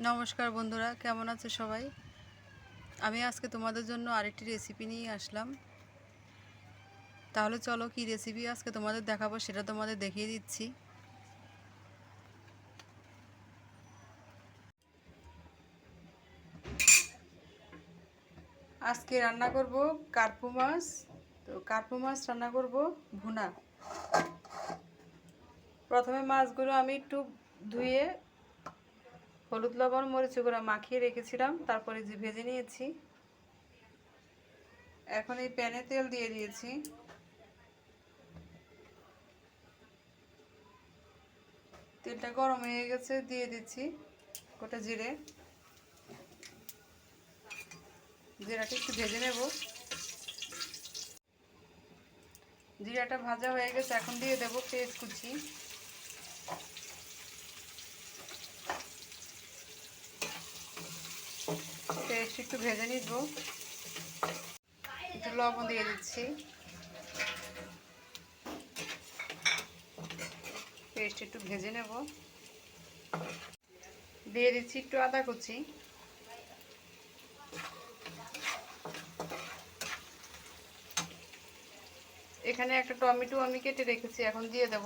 নমস্কার বন্ধুরা, কেমন আছে সবাই? আমি আজকে তোমাদের জন্য আরেকটি রেসিপি নিয়ে আসলাম। তাহলে চলো, কি রেসিপি আজকে তোমাদের দেখাবো সেটা তোমাদের দেখিয়ে দিচ্ছি। আজকে রান্না করব কার্পু মাছ। তো কার্পু মাছ রান্না করব ভুনা। প্রথমে মাছগুলো আমি একটু ধুয়ে হলুদ লবণ মরিচ গুঁড়া মাখিয়ে রেখেছিলাম, তারপরে যে ভেজে নিয়েছি। এখন এই প্যানে তেল দিয়ে দিয়েছি। তেলটা গরম হয়ে গেছে, দিয়ে দিচ্ছি গোটা জিরে। জিরাটা একটু ভেজে নেব। জিরাটা ভাজা হয়ে গেছে, এখন দিয়ে দেব পেঁয়াজ কুচি। পেঁয়াজ একটু ভেজে নিব। একটু লবণ দিয়ে দিচ্ছি। পেস্ট একটু ভেজে নেব। দিয়ে দিচ্ছি একটু আদা কুচি। এখানে একটা টমেটো আমি কেটে রেখেছি, এখন দিয়ে দেব।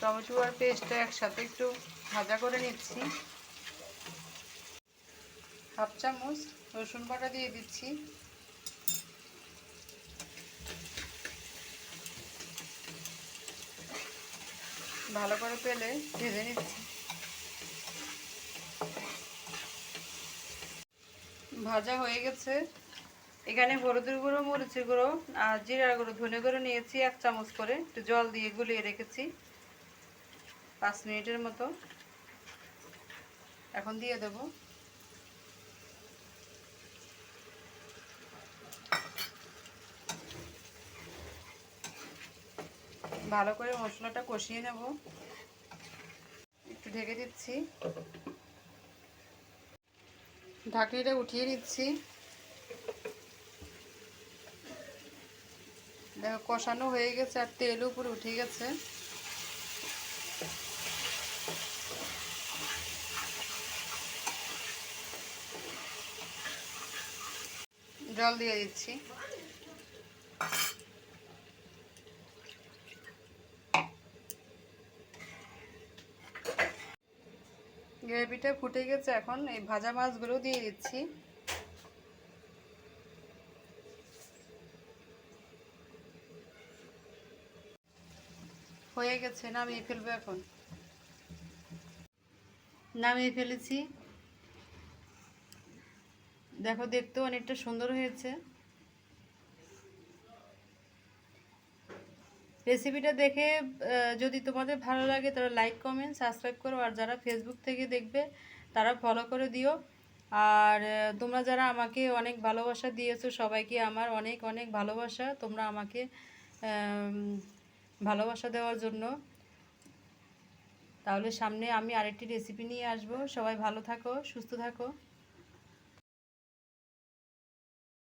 টমেটো আর পেস্টটা একসাথে একটু ভাজা করে নিচ্ছি। হাফ চামচ রসুন বাটা দিয়ে দিচ্ছি। ভালো করে পেলে ভেজে নিচ্ছি। ভাজা হয়ে গেছে। এখানে হলুদের গুঁড়ো, মরিচের গুঁড়ো আর জিরার গুঁড়ো, ধনে গুঁড়ো নিয়েছি 1 চামচ করে। একটু জল দিয়ে গুলিয়ে রেখেছি 5 মিনিটের মতো। এখন দিয়ে দেব। ভালো করে মশলাটা কষিয়ে নেব। একটু ঢেকে দিচ্ছি। ঢাকনিটা উঠিয়ে নিচ্ছি। দেখো কষানো হয়ে গেছে আর তেল উপরে উঠে গেছে। জল দিয়ে দিচ্ছি। গ্রেভিটা ফুটে গেছে, এখন এই ভাজা মাছগুলো দিয়ে দিচ্ছি। হয়ে গেছে, নামিয়ে ফেলবো এখন। নামিয়ে ফেলেছি। দেখো, দেখতেও অনেকটা সুন্দর হয়েছে। রেসিপিটা দেখে যদি তোমাদের ভালো লাগে তাহলে লাইক কমেন্ট সাবস্ক্রাইব করো, আর যারা ফেসবুক থেকে দেখবে তারা ফলো করে দিও। আর তোমরা যারা আমাকে অনেক ভালোবাসা দিয়েছো, সবাইকে আমার অনেক অনেক ভালোবাসা। তোমরা আমাকে ভালোবাসা দেওয়ার জন্য। তাহলে সামনে আমি আরেকটি রেসিপি নিয়ে আসবো। সবাই ভালো থাকো, সুস্থ থাকো।